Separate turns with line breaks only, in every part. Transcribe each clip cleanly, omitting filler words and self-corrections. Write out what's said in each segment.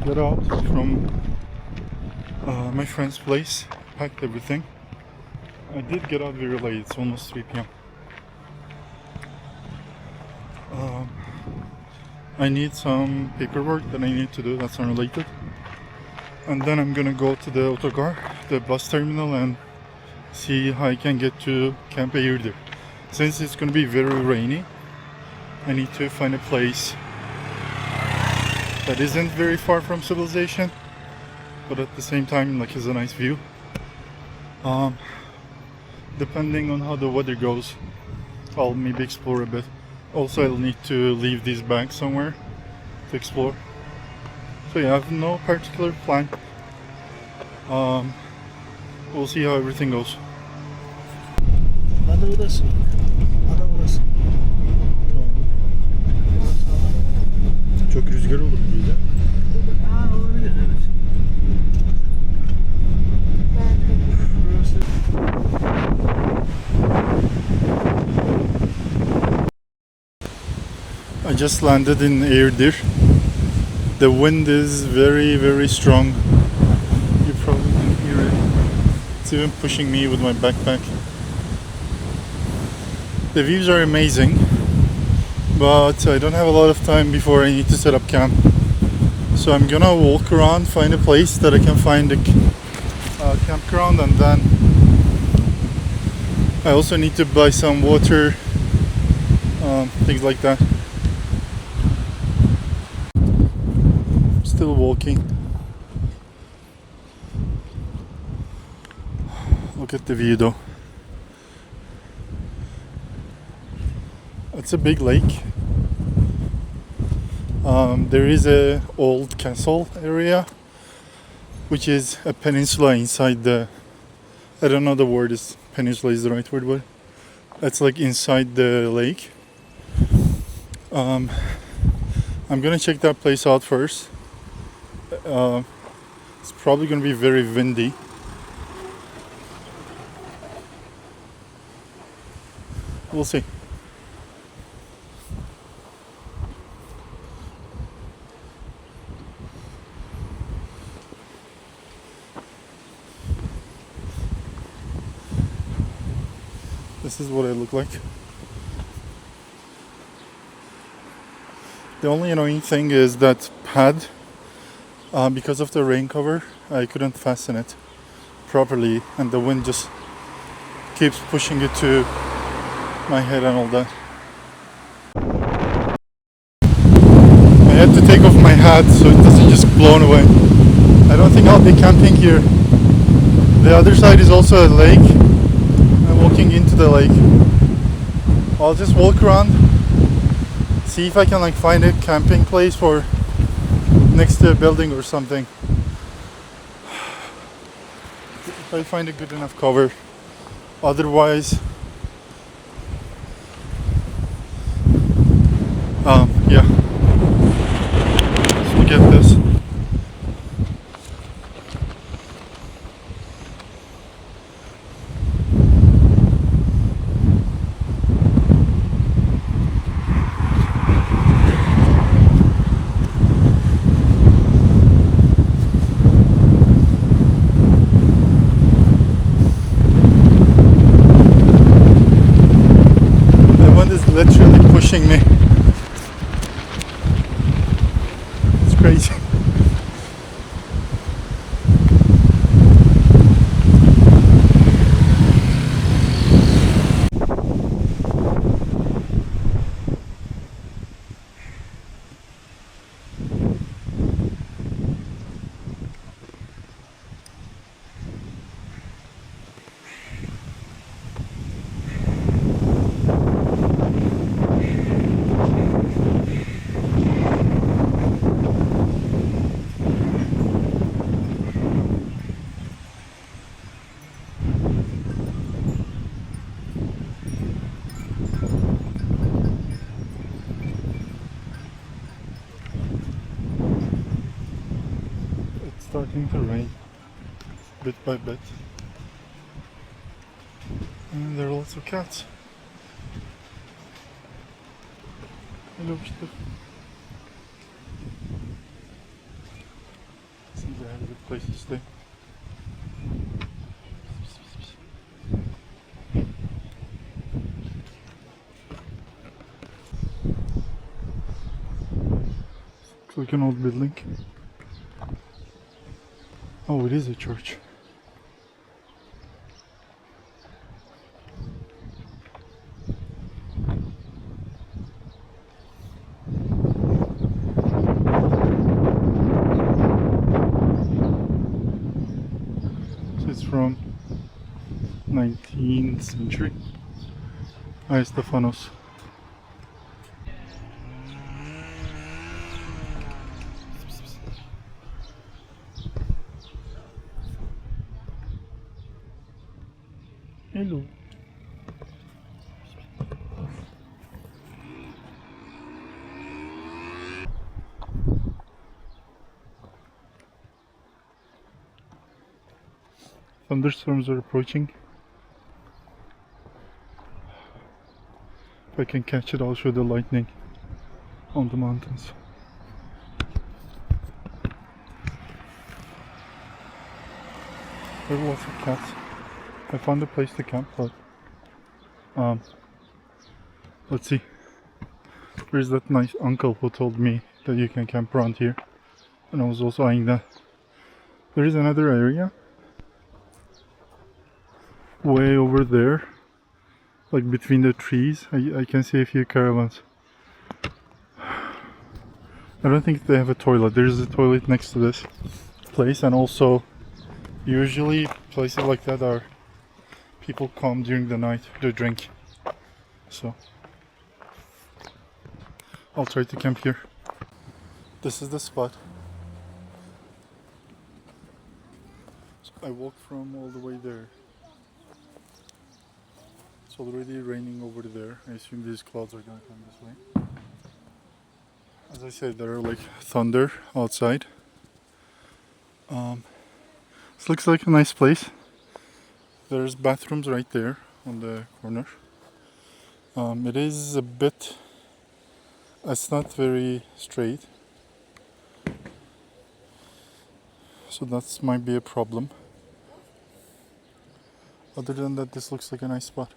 got out from my friend's place, packed everything. I did get out very late, it's almost 3 p.m. I need some paperwork that I need to do that's unrelated. And then I'm gonna go to the autocar, the bus terminal, and see how I can get to Camp Eğirdir. Since it's gonna be very rainy, I need to find a place that isn't very far from civilization, but at the same time like has a nice view. Depending on how the weather goes, I'll maybe explore a bit. Also, I'll need to leave these bags somewhere to explore. So yeah, I have no particular plan. We'll see how everything goes.
Ada burası. Ada burası.
Çok rüzgar olur gibi de.
Olabilir, evet.
I just landed in Eğirdir. The wind is very, very strong. You probably can hear it. It's even pushing me with my backpack. The views are amazing, but I don't have a lot of time before I need to set up camp. So I'm gonna walk around, find a place that I can find a campground, and then I also need to buy some water, things like that. Still walking. Look at the view though. It's a big lake. There is a old castle area, which is a peninsula inside the, I don't know the word is peninsula is the right word, but it's like inside the lake. I'm gonna check that place out first. It's probably gonna be very windy. We'll see. This is what I look like. The only annoying thing is that pad, because of the rain cover, I couldn't fasten it properly, and the wind just keeps pushing it to my head and all that. I had to take off my hat so it doesn't just blown away. I don't think I'll be camping here. The other side is also a lake. I'm walking into the lake. I'll just walk around, see if I can like find a camping place for next to a building or something. If I find a good enough cover. Otherwise, yeah. Let's look at this. Literally pushing me. It's crazy. Starting to rain bit by bit, and there are lots of cats. Hello, place to stay. Looks like an old building. Oh, it is a church. So it's from 19th century. Hi, Stefanos. Hello. Thunderstorms are approaching. If I can catch it, I'll show the lightning on the mountains. There are lots of cats. I found a place to camp, but let's see. There's that nice uncle who told me that you can camp around here, and I was also eyeing that. There is another area way over there, like between the trees. I can see a few caravans. I don't think they have a toilet. There's a toilet next to this place, and also usually places like that are people come during the night to drink. So I'll try to camp here. This is the spot. So I walked from all the way there. It's already raining over there. I assume these clouds are gonna come this way. As I said, there are like thunder outside. This looks like a nice place. There's bathrooms right there on the corner. It is a bit, it's not very straight, so that might be a problem. Other than that, this looks like a nice spot.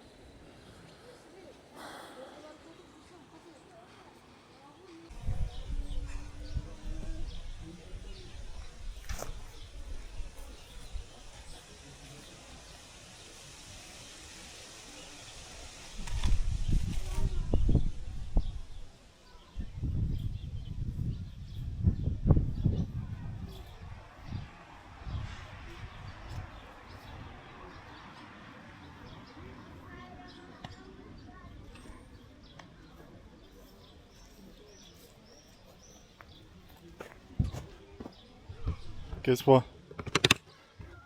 Guess what?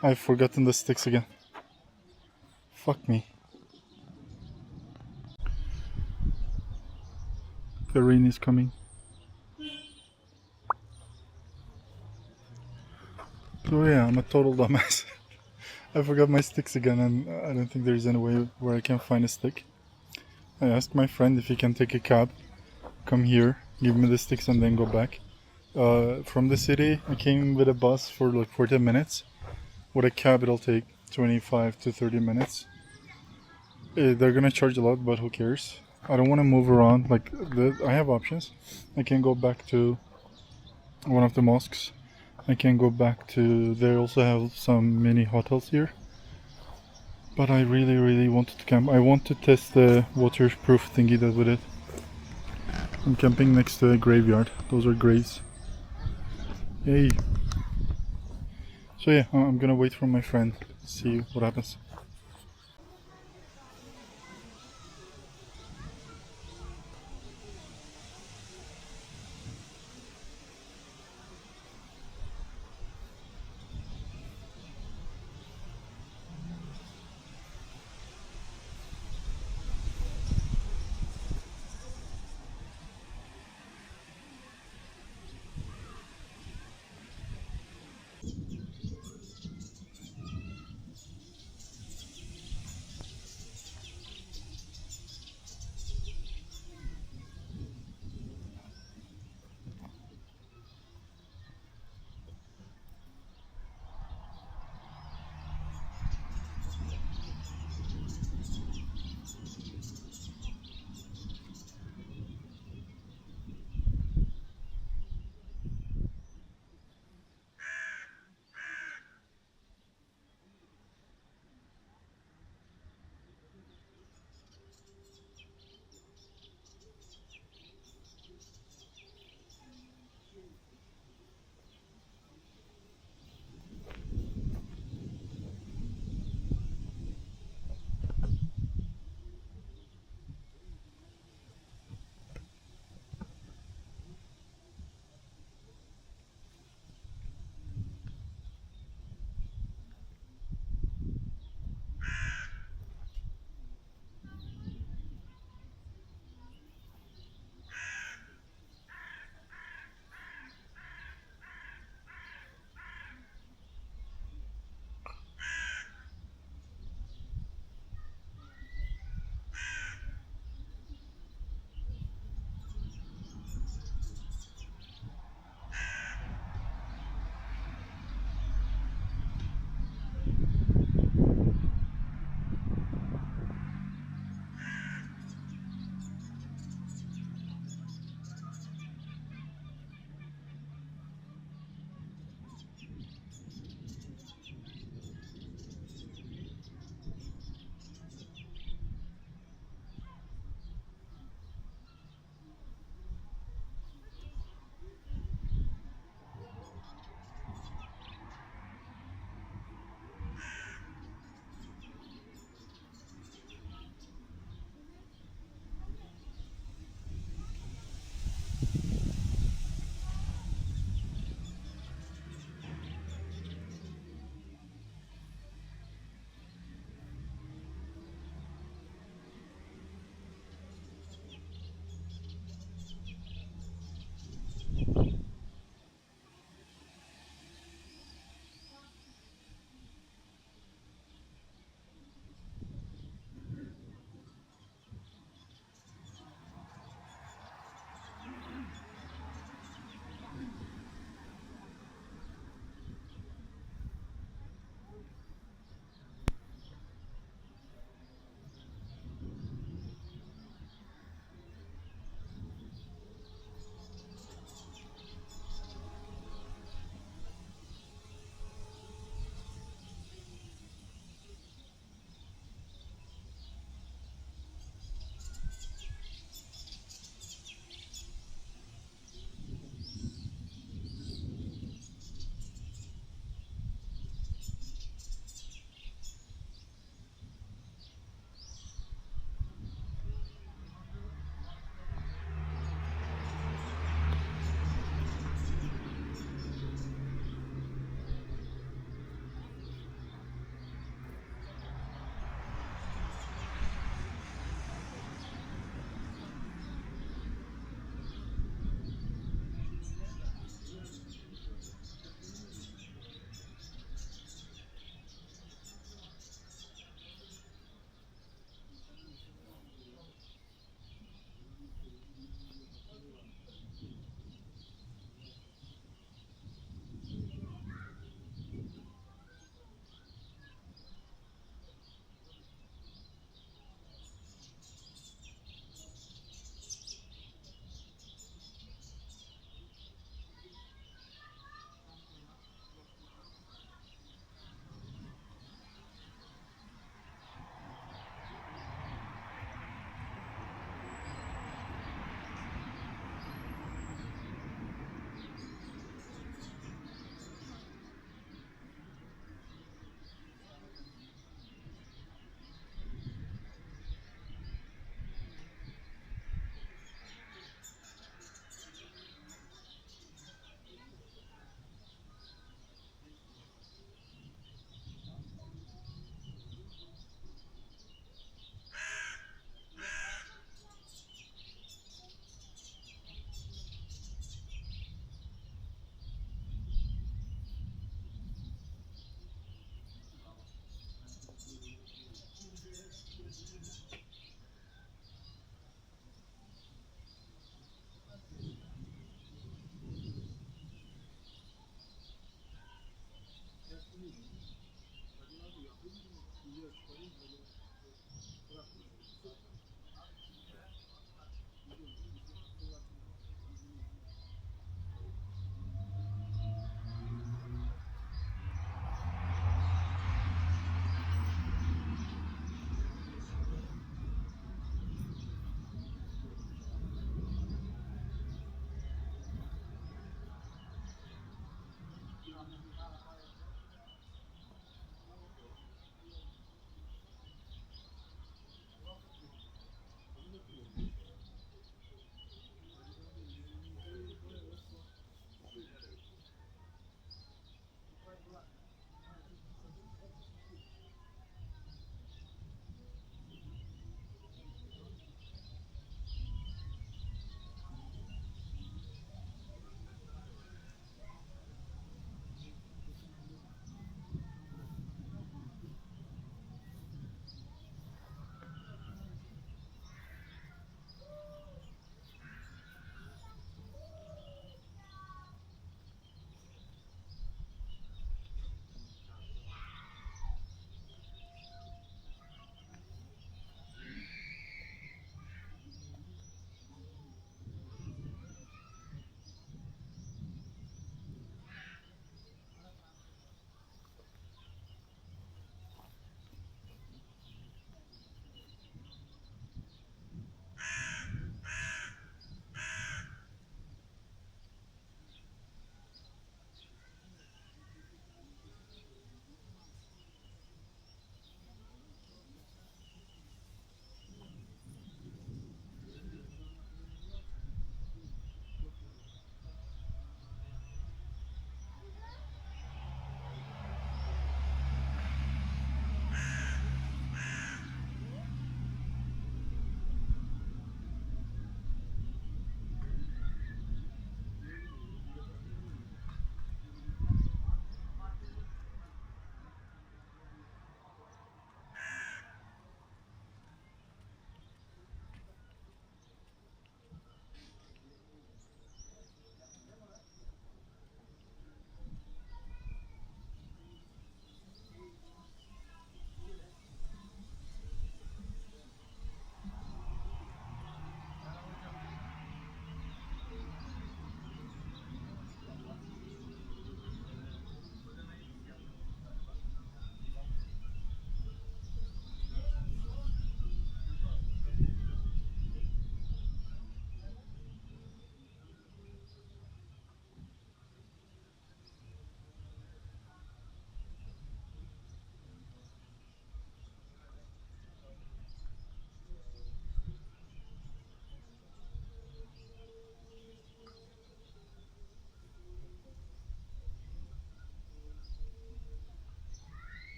I've forgotten the sticks again. Fuck me. The rain is coming. So yeah, I'm a total dumbass. I forgot my sticks again, and I don't think there's any way where I can find a stick. I asked my friend if he can take a cab, come here, give me the sticks, and then go back. From the city, I came with a bus for like 40 minutes. With a cab, it'll take 25 to 30 minutes. They're gonna charge a lot, but who cares? I don't want to move around. Like, I have options. I can go back to one of the mosques. I can go back to. They also have some mini hotels here. But I really wanted to camp. I want to test the waterproof thingy that with it. I'm camping next to a graveyard. Those are graves. Yay. So yeah, I'm gonna wait for my friend. See what happens.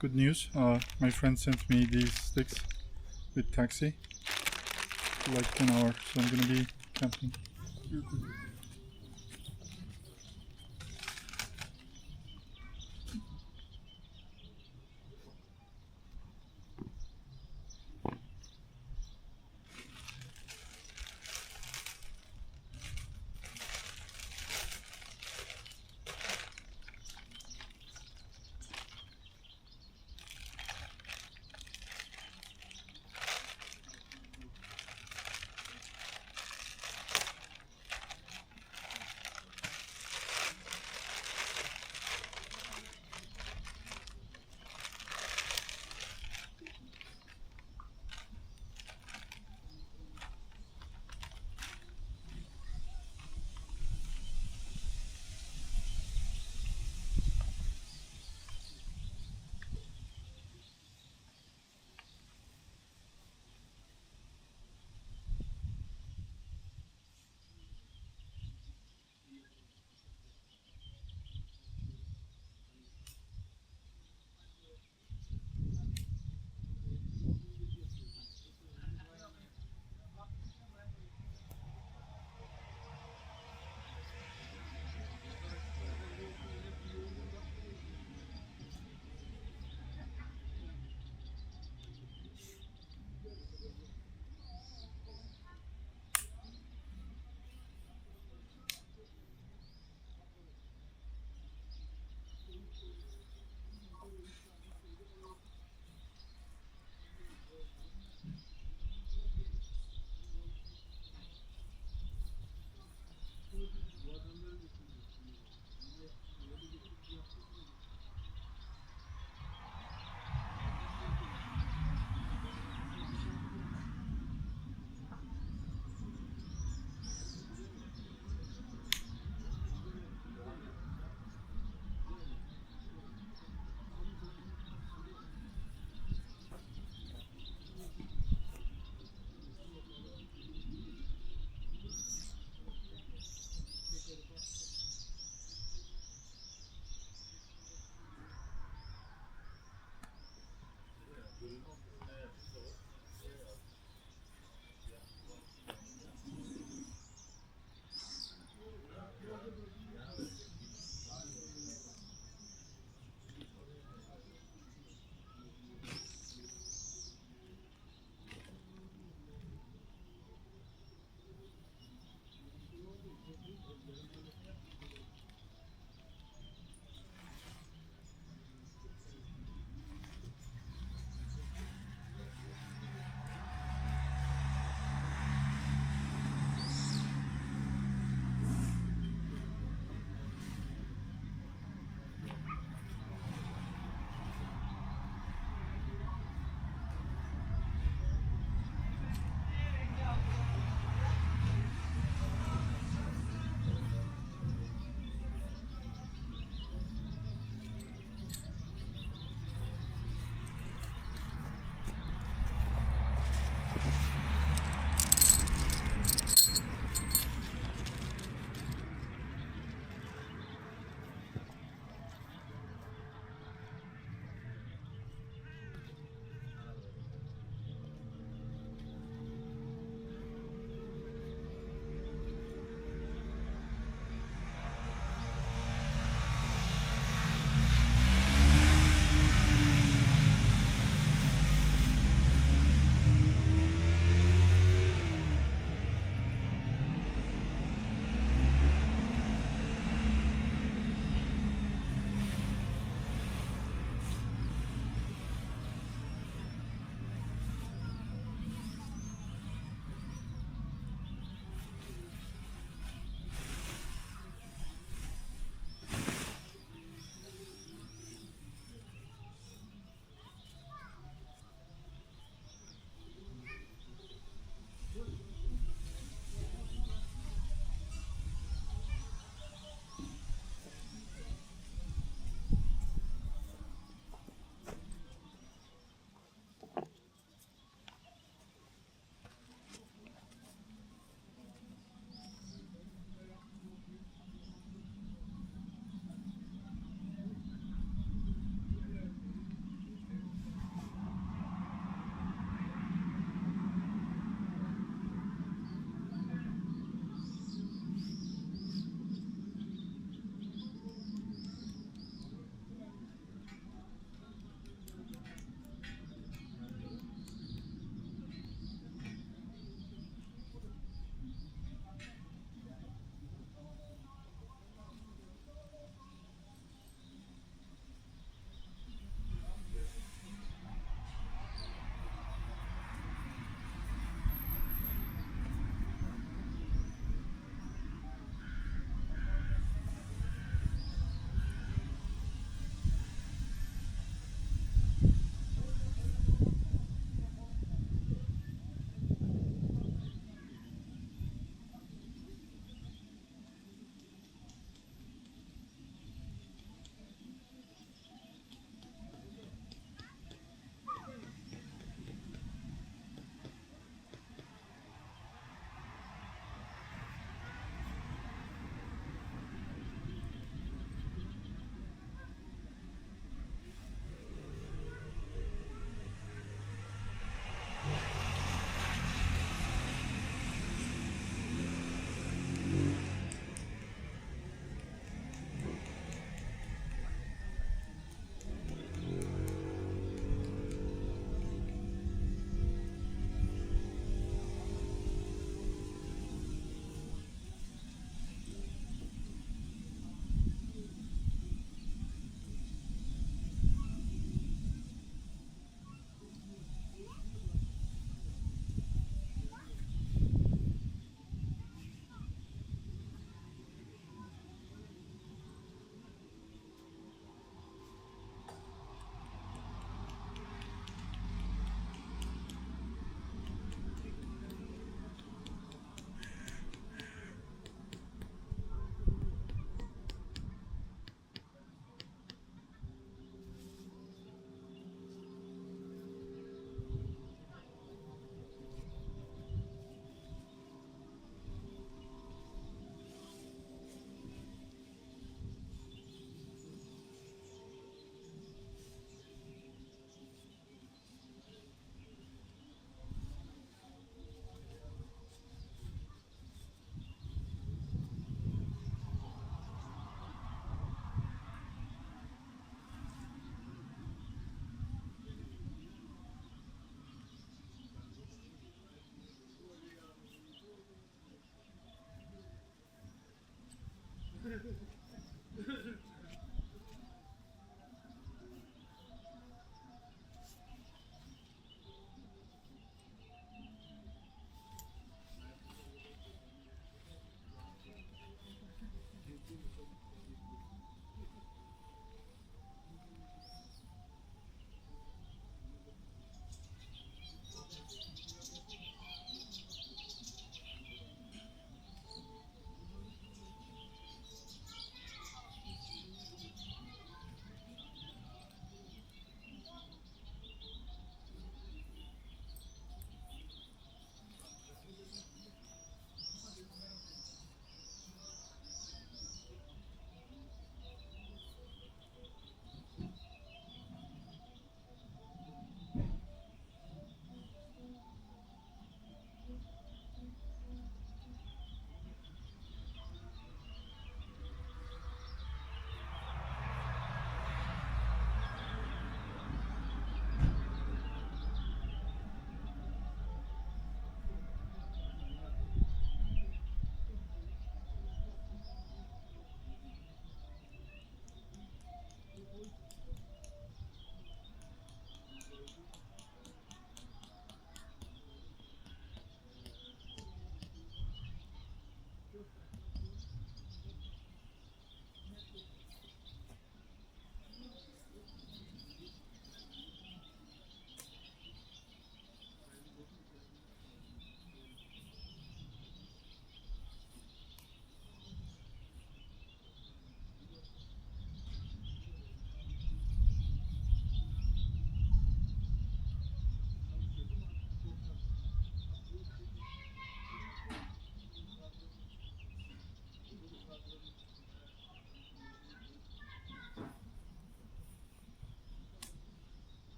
good news. My friend sent me these sticks with taxi. Like 10 hours, so I'm gonna be camping.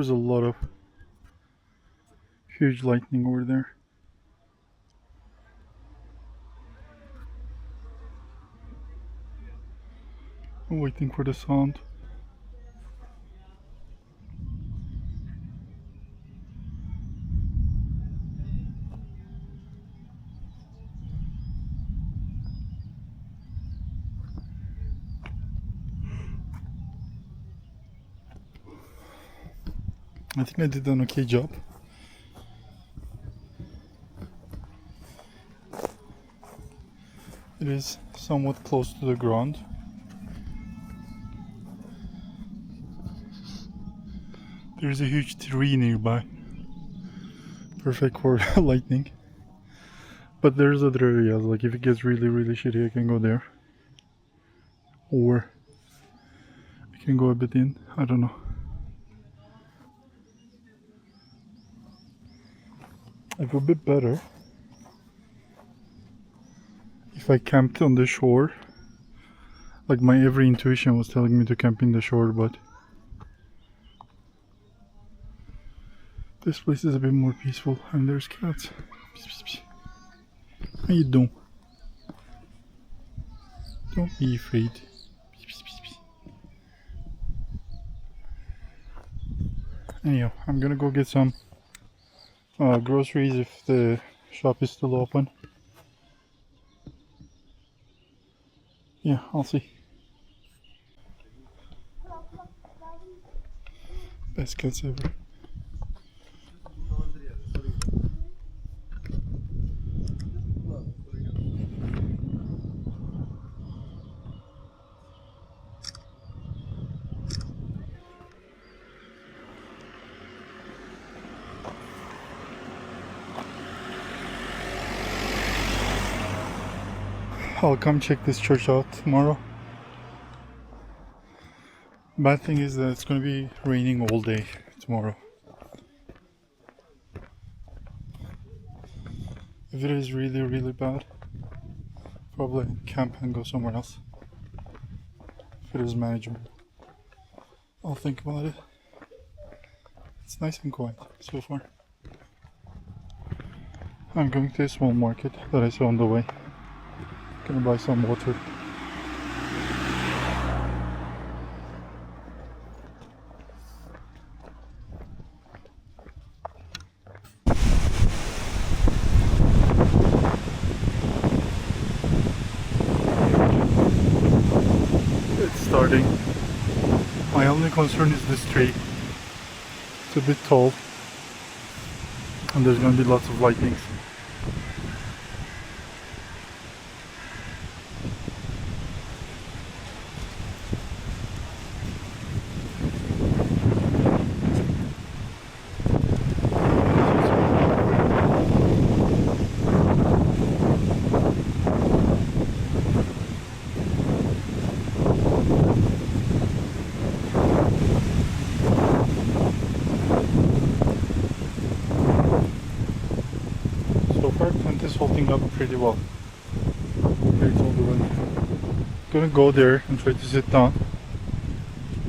There's a lot of huge lightning over there. I'm waiting for the sound. I think I did an okay job. It is somewhat close to the ground. There's a huge tree nearby. Perfect for lightning. But there's other areas, like if it gets really shitty I can go there. Or I can go a bit in, I don't know. It would be better if I camped on the shore. Like my every intuition was telling me to camp in the shore, but this place is a bit more peaceful and there's cats. How you doing? Don't be afraid. Anyhow, I'm gonna go get some groceries if the shop is still open. Yeah, I'll see. Best cats ever. I'll come check this church out tomorrow. Bad thing is that it's gonna be raining all day tomorrow. If it is really bad, probably camp and go somewhere else. If it is manageable, I'll think about it. It's nice and quiet so far. I'm going to a small market that I saw on the way. Gonna buy some water. It's starting. My only concern is this tree. It's a bit tall and there's gonna be lots of lightnings. Tent is holding up pretty well. It's all the way. Gonna go there and try to sit down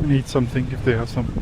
and eat something if they have some.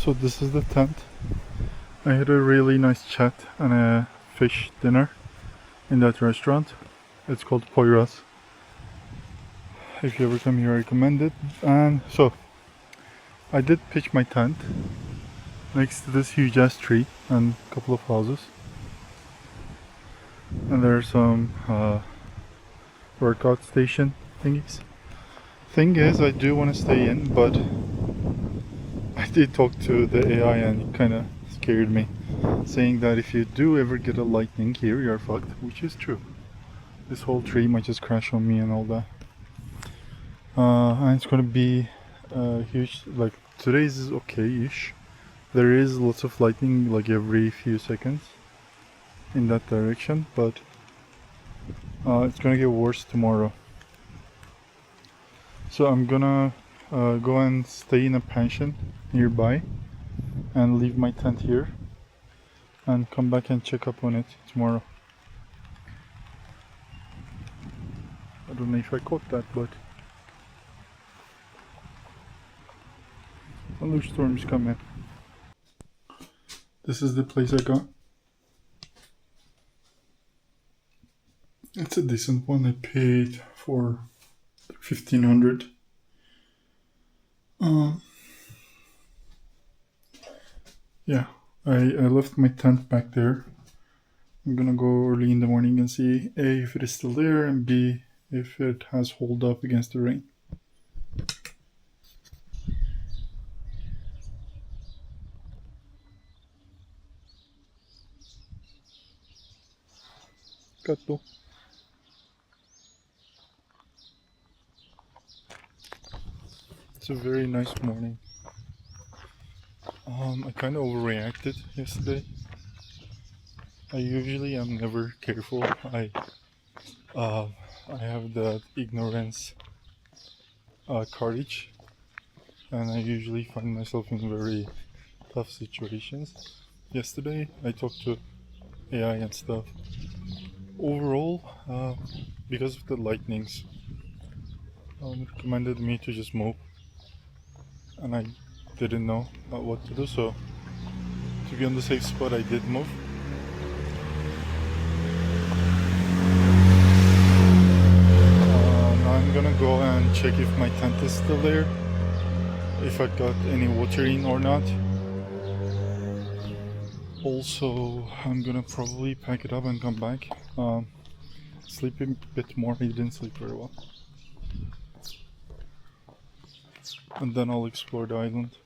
So this is the tent. I had a really nice chat and a fish dinner in that restaurant. It's called Poyraz. If you ever come here, I recommend it. And so I did pitch my tent next to this huge ass tree and a couple of houses. And there's some workout station thingies. Thing is, I do want to stay in, but I did talk to the AI and it kind of scared me, saying that if you do ever get a lightning here, you're fucked, which is true. This whole tree might just crash on me and all that. And it's gonna be huge. Like today's is okay-ish. There is lots of lightning like every few seconds in that direction, but it's gonna get worse tomorrow. So I'm gonna go and stay in a pension nearby and leave my tent here and come back and check up on it tomorrow. I don't know if I caught that, but thunderstorm is coming. This is the place I got. It's a decent one. I paid for 1,500. Yeah, I left my tent back there. I'm gonna go early in the morning and see A, if it is still there, and B, if it has hold up against the rain. Gatto. It's a very nice morning. I kind of overreacted yesterday. I usually am never careful. I have that ignorance courage, and I usually find myself in very tough situations. Yesterday, I talked to AI and stuff. Overall, because of the lightnings, recommended me to just move, and I didn't know what to do. So, to be on the safe spot, I did move. Now I'm gonna go and check if my tent is still there, if I got any water in or not. Also, I'm gonna probably pack it up and come back. Sleep a bit more. I didn't sleep very well. And then I'll explore the island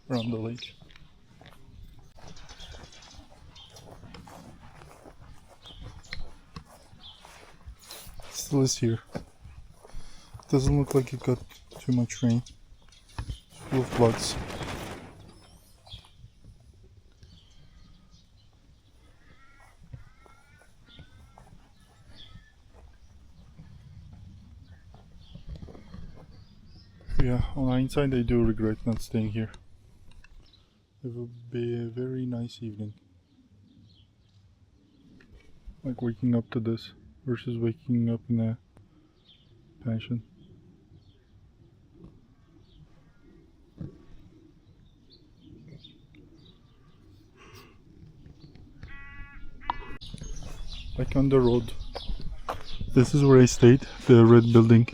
around the lake. Still is here. Doesn't look like it got too much rain. Full of bugs. Yeah, on hindsight I do regret not staying here. It would be a very nice evening. Like waking up to this versus waking up in a pension. Like on the road. This is where I stayed, the red building.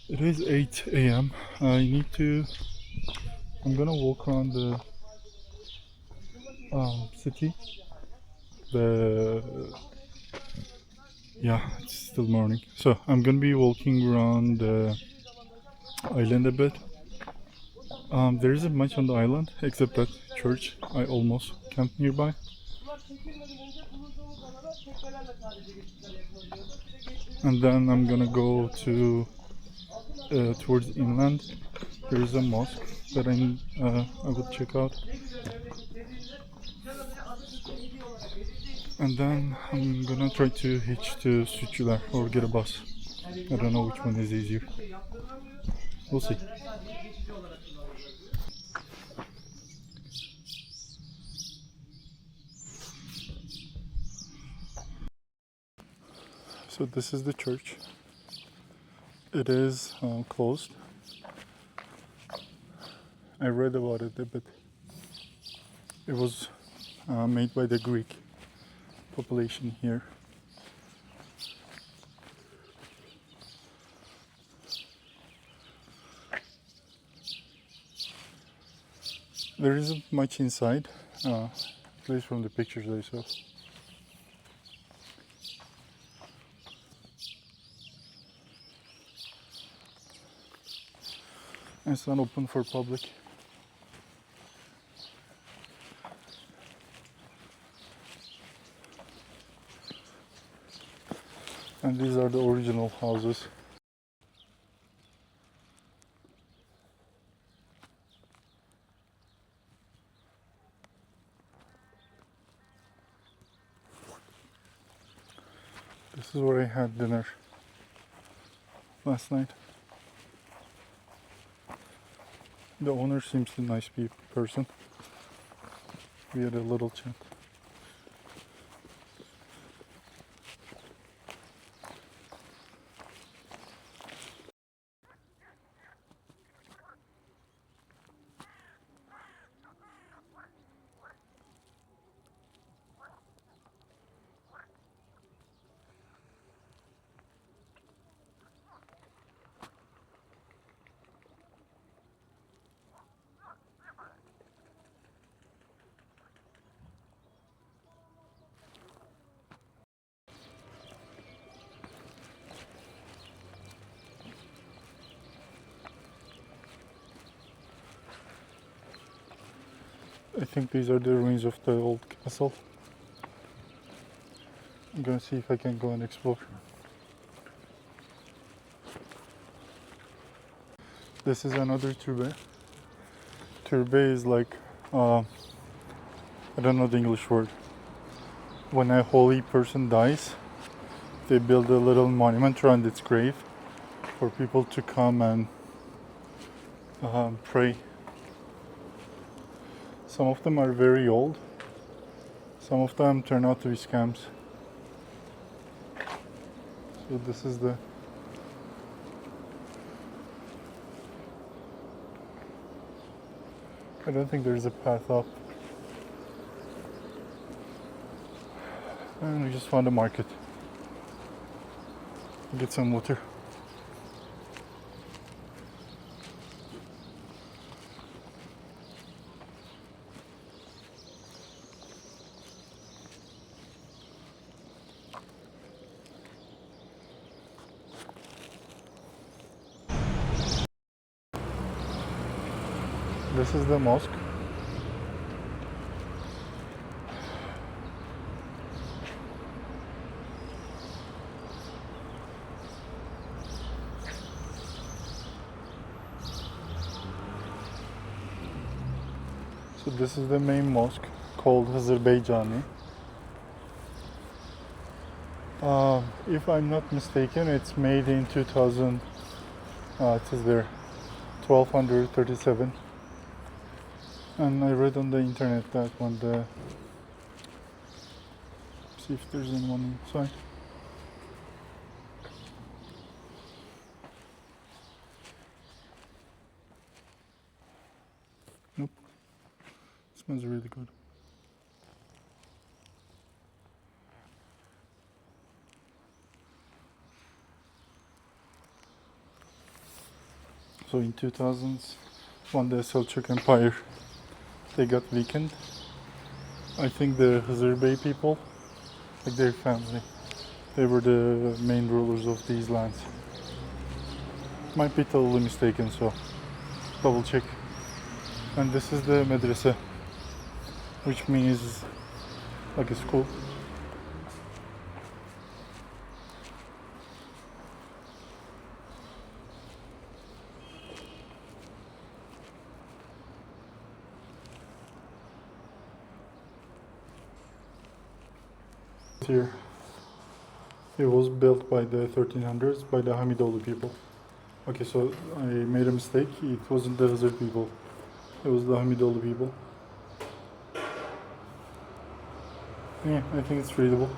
It is 8 a.m. I'm gonna walk around the city. Yeah, it's still morning. So I'm gonna be walking around the island a bit. There isn't much on the island except that church I almost camped nearby. And then I'm gonna go to towards inland. There is a mosque that I would check out. And then I'm gonna try to hitch to Suçular or get a bus. I don't know which one is easier. We'll see. So this is the church. It is closed. I read about it a bit. It was made by the Greek population here. There isn't much inside. least from the pictures I saw. It's not open for public. And these are the original houses. This is where I had dinner last night. The owner seems a nice person. We had a little chat. I think these are the ruins of the old castle. I'm gonna see if I can go and explore. This is another turbe. Turbe is like, I don't know the English word. When a holy person dies, they build a little monument around its grave for people to come and pray. Some of them are very old. Some of them turn out to be scams. So this is the I don't think there's a path up. And we just found a market. Get some water. This is the mosque. So this is the main mosque called Azerbaycani. If I'm not mistaken, it's made in 2000. It is there, 1237. And I read on the internet that when the see if there's anyone inside. Nope. Smells really good. So in 2000s, when the Selçuk Empire they got weakened, I think the Hızırbey people, like their family, they were the main rulers of these lands. Might be totally mistaken, so double check. And this is the medrese, which means like a school. Here, it was built by the 1300s by the Hamidoğlu people. Okay, so I made a mistake. It wasn't the Hızır people. It was the Hamidoğlu people. Yeah, I think it's readable.